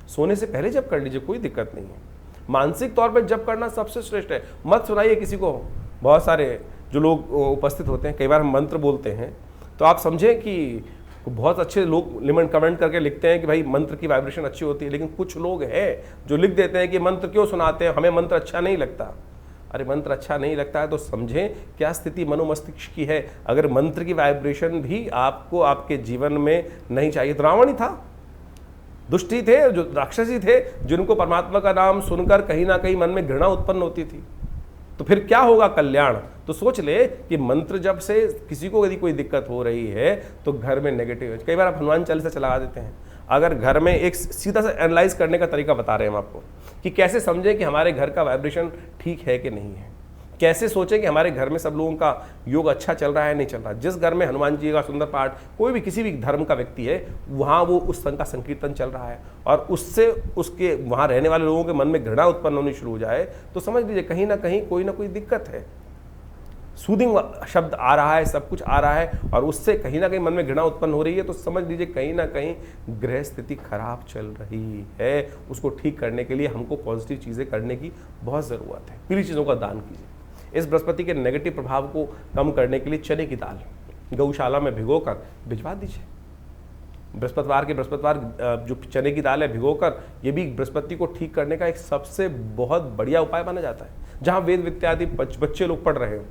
सोने से पहले जप कर लीजिए, कोई दिक्कत नहीं है। मानसिक तौर पर जप करना सबसे श्रेष्ठ है। मत सुनाइए किसी को। बहुत सारे जो लोग उपस्थित होते हैं, कई बार हम मंत्र बोलते हैं तो आप समझें कि बहुत अच्छे लोग लिमिट कमेंट करके लिखते हैं कि भाई मंत्र की वाइब्रेशन अच्छी होती है, लेकिन कुछ लोग हैं जो लिख देते हैं कि मंत्र क्यों सुनाते हैं, हमें मंत्र अच्छा नहीं लगता। अरे मंत्र अच्छा नहीं लगता है तो समझें क्या स्थिति मनोमस्तिष्क की है। अगर मंत्र की वाइब्रेशन भी आपको आपके जीवन में नहीं चाहिए, तो रावण ही था, दुष्टी थे, जो राक्षसी थे, जिनको परमात्मा का नाम सुनकर कहीं ना कहीं मन में घृणा उत्पन्न होती थी। तो फिर क्या होगा, कल्याण। तो सोच ले कि मंत्र जब से किसी को यदि कोई दिक्कत हो रही है तो घर में नेगेटिव है। कई बार आप हनुमान चालीसा चला देते हैं। अगर घर में, एक सीधा सा एनालाइज करने का तरीका बता रहे हैं हम आपको कि कैसे समझें कि हमारे घर का वाइब्रेशन ठीक है कि नहीं है, कैसे सोचें कि हमारे घर में सब लोगों का योग अच्छा चल रहा है नहीं चल रहा। जिस घर में हनुमान जी का सुंदर पाठ, कोई भी किसी भी धर्म का व्यक्ति है, वहाँ वो उस संघ का संकीर्तन चल रहा है और उससे उसके वहाँ रहने वाले लोगों के मन में घृणा उत्पन्न होनी शुरू हो जाए, तो समझ लीजिए कहीं ना कहीं कोई ना कोई दिक्कत है। सूदिंग शब्द आ रहा है, सब कुछ आ रहा है और उससे कहीं ना कहीं मन में घृणा उत्पन्न हो रही है, तो समझ लीजिए कहीं ना कहीं ग्रह स्थिति खराब चल रही है। उसको ठीक करने के लिए हमको पॉजिटिव चीज़ें करने की बहुत ज़रूरत है। पीली चीज़ों का दान कीजिए। इस बृहस्पति के नेगेटिव प्रभाव को कम करने के लिए चने की दाल गौशाला में भिगोकर भिजवा दीजिए। बृहस्पतिवार जो चने की दाल है भिगोकर, ये भी बृहस्पति को ठीक करने का एक सबसे बहुत बढ़िया उपाय माना जाता है। जहाँ वेद विद्यादि बच्चे लोग पढ़ रहे हो,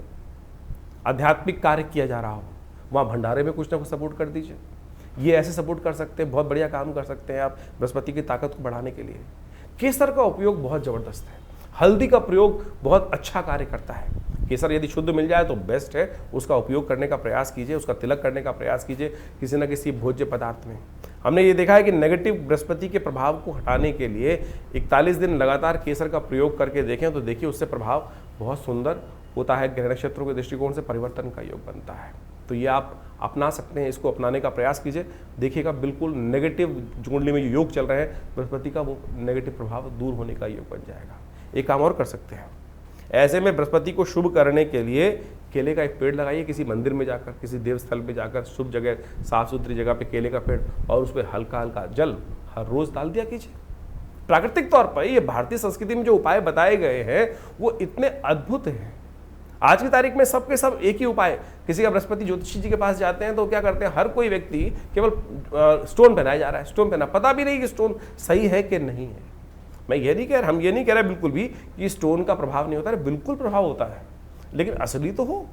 आध्यात्मिक कार्य किया जा रहा हो, वहाँ भंडारे में कुछ ना कुछ सपोर्ट कर दीजिए। ये ऐसे सपोर्ट कर सकते हैं, बहुत बढ़िया काम कर सकते हैं आप बृहस्पति की ताकत को बढ़ाने के लिए। केसर का उपयोग बहुत ज़बरदस्त है। हल्दी का प्रयोग बहुत अच्छा कार्य करता है। केसर यदि शुद्ध मिल जाए तो बेस्ट है, उसका उपयोग करने का प्रयास कीजिए, उसका तिलक करने का प्रयास कीजिए किसी न किसी भोज्य पदार्थ में। हमने ये देखा है कि नेगेटिव बृहस्पति के प्रभाव को हटाने के लिए 41 दिन लगातार केसर का प्रयोग करके देखें तो देखिए उससे प्रभाव बहुत सुंदर होता है। ग्रह नक्षत्रों के दृष्टिकोण से परिवर्तन का योग बनता है। तो ये आप अपना सकते हैं, इसको अपनाने का प्रयास कीजिए, देखिएगा बिल्कुल नेगेटिव कुंडली में जो योग चल रहे हैं बृहस्पति का, वो नेगेटिव प्रभाव दूर होने का योग बन जाएगा। एक काम और कर सकते हैं, ऐसे में बृहस्पति को शुभ करने के लिए केले का एक पेड़ लगाइए, किसी मंदिर में जाकर, किसी देवस्थल पे जाकर, शुभ जगह, साफ सुथरी जगह पे केले का पेड़, और उस पर हल्का हल्का जल हर रोज डाल दिया कीजिए। प्राकृतिक तौर पर ये भारतीय संस्कृति में जो उपाय बताए गए हैं वो इतने अद्भुत हैं। आज की तारीख में सबके सब एक ही उपाय, किसी का बृहस्पति ज्योतिषी जी के पास जाते हैं तो क्या करते हैं, हर कोई व्यक्ति केवल स्टोन पहनाया जा रहा है, स्टोन पहना, पता भी नहीं कि स्टोन सही है कि नहीं है। मैं ये नहीं कह रहा, हम ये नहीं कह रहे बिल्कुल भी कि स्टोन का प्रभाव नहीं होता है, बिल्कुल प्रभाव होता है, लेकिन असली तो हो,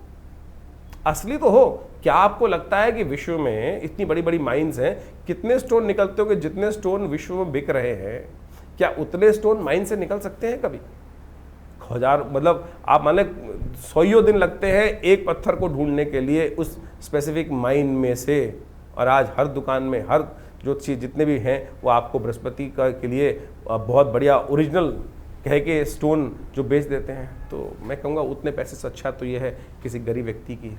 असली तो हो। क्या आपको लगता है कि विश्व में इतनी बड़ी बड़ी माइंस हैं, कितने स्टोन निकलते होंगे? जितने स्टोन विश्व में बिक रहे हैं, क्या उतने स्टोन माइन से निकल सकते हैं कभी? हजार, मतलब आप मान लें 100 दिन लगते हैं एक पत्थर को ढूंढने के लिए उस स्पेसिफिक माइन में से, और आज हर दुकान में, हर ज्योतिषी जितने भी हैं वो आपको बृहस्पति का के लिए बहुत बढ़िया ओरिजिनल कह के स्टोन जो बेच देते हैं। तो मैं कहूँगा उतने पैसे से अच्छा तो ये है किसी गरीब व्यक्ति की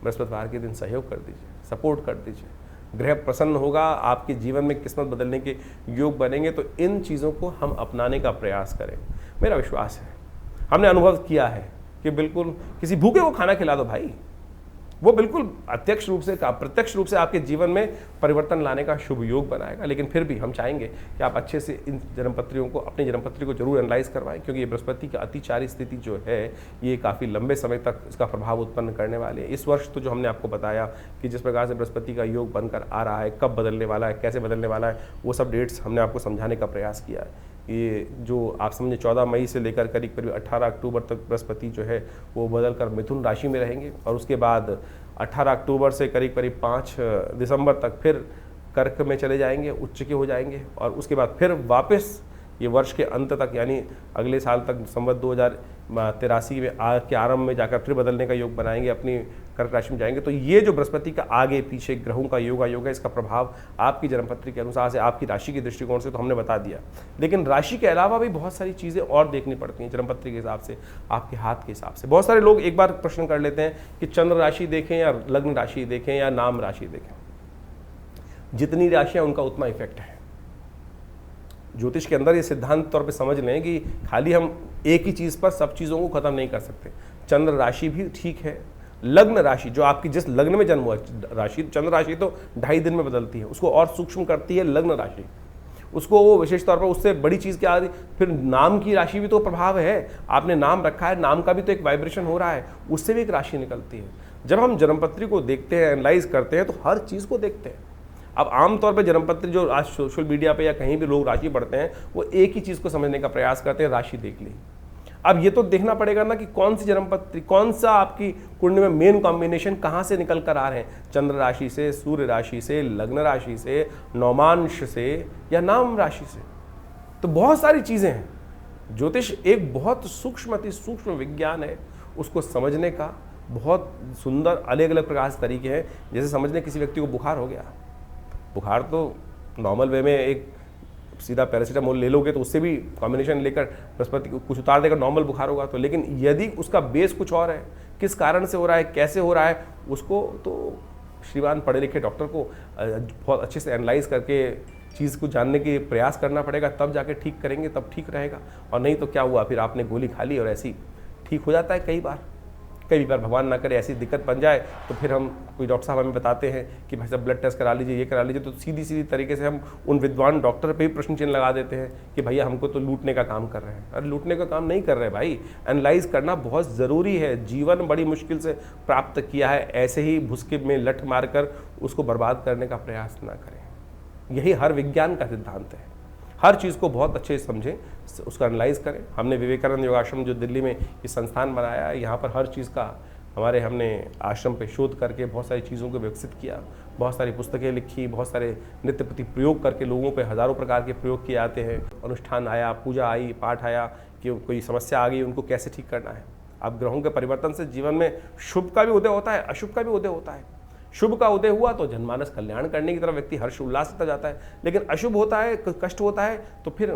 बृहस्पतिवार के दिन सहयोग कर दीजिए, सपोर्ट कर दीजिए, ग्रह प्रसन्न होगा, आपके जीवन में किस्मत बदलने के योग बनेंगे। तो इन चीज़ों को हम अपनाने का प्रयास करें। मेरा विश्वास है, हमने अनुभव किया है कि बिल्कुल किसी भूखे को खाना खिला दो भाई, वो बिल्कुल प्रत्यक्ष रूप से आपके जीवन में परिवर्तन लाने का शुभ योग बनाएगा। लेकिन फिर भी हम चाहेंगे कि आप अच्छे से इन जन्मपत्रियों को, अपनी जन्मपत्री को जरूर एनालाइज करवाएं, क्योंकि ये बृहस्पति की अतिचारी स्थिति जो है ये काफ़ी लंबे समय तक इसका प्रभाव उत्पन्न करने वाली है। इस वर्ष तो जो हमने आपको बताया कि जिस प्रकार से बृहस्पति का योग बनकर आ रहा है, कब बदलने वाला है, कैसे बदलने वाला है, वो सब डेट्स हमने आपको समझाने का प्रयास किया है। ये जो आप समझे 14 मई से लेकर करीब 18 अक्टूबर तक बृहस्पति जो है वो बदल कर मिथुन राशि में रहेंगे, और उसके बाद 18 अक्टूबर से करीब 5 दिसंबर तक फिर कर्क में चले जाएंगे, उच्च के हो जाएंगे, और उसके बाद फिर वापस ये वर्ष के अंत तक यानी अगले साल तक संवत 2083 में के आरंभ में जाकर फिर बदलने का योग बनाएंगे, अपनी कर्क राशि में जाएंगे। तो ये जो बृहस्पति का आगे पीछे ग्रहों का योग है, इसका प्रभाव आपकी जन्मपत्री के अनुसार से, आपकी राशि के दृष्टिकोण से तो हमने बता दिया, लेकिन राशि के अलावा भी बहुत सारी चीज़ें और देखनी पड़ती हैं जन्मपत्री के हिसाब से, आपके हाथ के हिसाब से। बहुत सारे लोग एक बार प्रश्न कर लेते हैं कि चंद्र राशि देखें या लग्न राशि देखें या नाम राशि देखें। जितनी राशियाँ उनका उतना इफेक्ट है। ज्योतिष के अंदर ये सिद्धांत तौर पे समझ लें कि खाली हम एक ही चीज़ पर सब चीज़ों को ख़त्म नहीं कर सकते। चंद्र राशि भी ठीक है, लग्न राशि जो आपकी जिस लग्न में जन्म हुआ राशि, चंद्र राशि तो 2.5 दिन में बदलती है, उसको और सूक्ष्म करती है लग्न राशि, उसको वो विशेष तौर पर उससे बड़ी चीज़ क्या आती। फिर नाम की राशि भी तो प्रभाव है, आपने नाम रखा है, नाम का भी तो एक वाइब्रेशन हो रहा है, उससे भी एक राशि निकलती है। जब हम जन्मपत्री को देखते हैं, एनालाइज करते हैं, तो हर चीज़ को देखते हैं। अब आमतौर पर जन्मपत्री जो आज सोशल मीडिया पे या कहीं भी लोग राशि पढ़ते हैं, वो एक ही चीज़ को समझने का प्रयास करते हैं, राशि देख ली। अब ये तो देखना पड़ेगा ना कि कौन सी जन्मपत्री, कौन सा आपकी कुंडली में मेन कॉम्बिनेशन कहाँ से निकल कर आ रहे हैं, चंद्र राशि से, सूर्य राशि से, लग्न राशि से, नौमांश से या नाम राशि से। तो बहुत सारी चीज़ें हैं। ज्योतिष एक बहुत सूक्ष्म, अति सूक्ष्म विज्ञान है, उसको समझने का बहुत सुंदर अलग अलग प्रकार से तरीके हैं। जैसे समझने किसी व्यक्ति को बुखार हो गया, बुखार तो नॉर्मल वे में एक सीधा पैरासीटामोल ले लोगे तो उससे भी कॉम्बिनेशन लेकर बृहस्पति को कुछ उतार देकर नॉर्मल बुखार होगा। तो लेकिन यदि उसका बेस कुछ और है, किस कारण से हो रहा है, कैसे हो रहा है, उसको तो श्रीमान पढ़े लिखे डॉक्टर को बहुत अच्छे से एनालाइज करके चीज़ को जानने के प्रयास करना पड़ेगा, तब जाके ठीक करेंगे, तब ठीक रहेगा। और नहीं तो क्या हुआ, फिर आपने गोली खा ली और ऐसी ठीक हो जाता है। कई बार भगवान ना करे ऐसी दिक्कत बन जाए तो फिर हम कोई डॉक्टर साहब हमें बताते हैं कि भाई साहब ब्लड टेस्ट करा लीजिए, ये करा लीजिए, तो सीधी तरीके से हम उन विद्वान डॉक्टर पे भी प्रश्न चिन्ह लगा देते हैं कि भैया हमको तो लूटने का काम कर रहे हैं। अरे लूटने का काम नहीं कर रहे भाई, एनालाइज करना बहुत ज़रूरी है। जीवन बड़ी मुश्किल से प्राप्त किया है, ऐसे ही भुसके में लठ मारकर उसको बर्बाद करने का प्रयास ना करें। यही हर विज्ञान का सिद्धांत है। हर चीज़ को बहुत अच्छे से समझें, उसका एनालाइज करें। हमने विवेकानंद योगाश्रम जो दिल्ली में ये संस्थान बनाया है, यहाँ पर हर चीज़ का हमने आश्रम पे शोध करके बहुत सारी चीज़ों को विकसित किया, बहुत सारी पुस्तकें लिखी, बहुत सारे नित्य प्रति प्रयोग करके लोगों पे हज़ारों प्रकार के प्रयोग किए जाते हैं। अनुष्ठान आया, पूजा आई, पाठ आया कि कोई समस्या आ गई, उनको कैसे ठीक करना है। अब ग्रहों के परिवर्तन से जीवन में शुभ का भी उदय होता है, अशुभ का भी उदय होता है। शुभ का उदय हुआ तो जनमानस कल्याण करने की तरफ व्यक्ति हर्ष उल्लास से जाता है, लेकिन अशुभ होता है, कष्ट होता है, तो फिर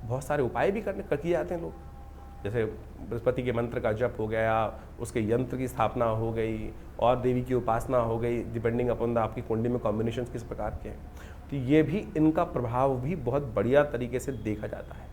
बहुत सारे उपाय भी किए जाते हैं लोग। जैसे बृहस्पति के मंत्र का जप हो गया, उसके यंत्र की स्थापना हो गई और देवी की उपासना हो गई, डिपेंडिंग अपॉन आपकी कुंडली में कॉम्बिनेशन किस प्रकार के हैं। तो ये भी इनका प्रभाव भी बहुत बढ़िया तरीके से देखा जाता है।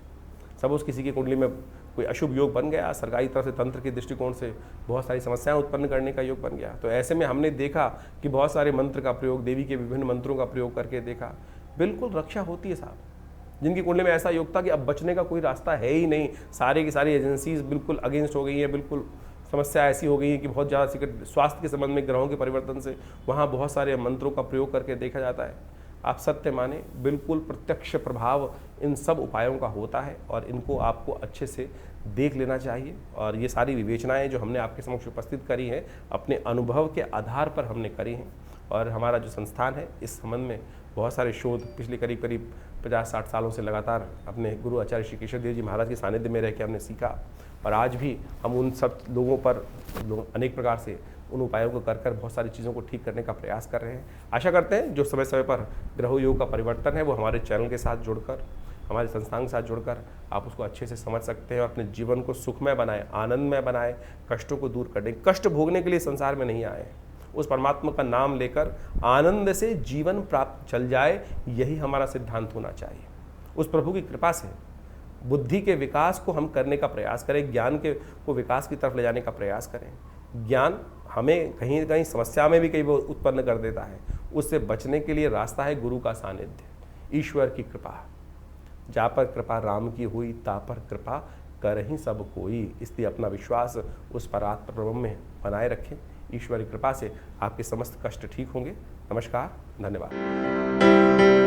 सपोज किसी की कुंडली में कोई अशुभ योग बन गया, सरकारी तरफ से तंत्र के दृष्टिकोण से बहुत सारी समस्याएं उत्पन्न करने का योग बन गया, तो ऐसे में हमने देखा कि बहुत सारे मंत्र का प्रयोग, देवी के विभिन्न मंत्रों का प्रयोग करके देखा, बिल्कुल रक्षा होती है साहब। जिनकी कुंडली में ऐसा योग था कि अब बचने का कोई रास्ता है ही नहीं, सारी की सारी एजेंसीज बिल्कुल अगेंस्ट हो गई हैं, बिल्कुल समस्या ऐसी हो गई है कि बहुत ज़्यादा स्वास्थ्य के संबंध में ग्रहों के परिवर्तन से वहाँ बहुत सारे मंत्रों का प्रयोग करके देखा जाता है। आप सत्य माने, बिल्कुल प्रत्यक्ष प्रभाव इन सब उपायों का होता है और इनको आपको अच्छे से देख लेना चाहिए। और ये सारी विवेचनाएं जो हमने आपके समक्ष उपस्थित करी हैं, अपने अनुभव के आधार पर हमने करी हैं। और हमारा जो संस्थान है इस संबंध में बहुत सारे शोध पिछले करीब 50-60 सालों से लगातार अपने गुरु आचार्य श्री केशव देव जी महाराज के सानिध्य में रह के हमने सीखा। और आज भी हम उन सब लोगों पर अनेक प्रकार से उन उपायों को कर बहुत सारी चीज़ों को ठीक करने का प्रयास कर रहे हैं। आशा करते हैं जो समय समय पर ग्रह योग का परिवर्तन है वो हमारे चैनल के साथ जुड़कर, हमारे संस्थान के साथ जुड़कर आप उसको अच्छे से समझ सकते हैं और अपने जीवन को सुखमय बनाए, आनंदमय बनाए, कष्टों को दूर करने, कष्ट भोगने के लिए संसार में नहीं आए, उस परमात्मा का नाम लेकर आनंद से जीवन प्राप्त चल जाए, यही हमारा सिद्धांत होना चाहिए। उस प्रभु की कृपा से बुद्धि के विकास को हम करने का प्रयास करें, ज्ञान के को विकास की तरफ ले जाने का प्रयास करें। ज्ञान हमें कहीं न कहीं समस्या में भी कई बार उत्पन्न कर देता है, उससे बचने के लिए रास्ता है गुरु का सानिध्य, ईश्वर की कृपा। जा पर कृपा राम की हुई, ता पर कृपा करहि सब कोई। इसलिए अपना विश्वास उस परात्पर ब्रह्म में बनाए रखें। ईश्वर की कृपा से आपके समस्त कष्ट ठीक होंगे। नमस्कार, धन्यवाद।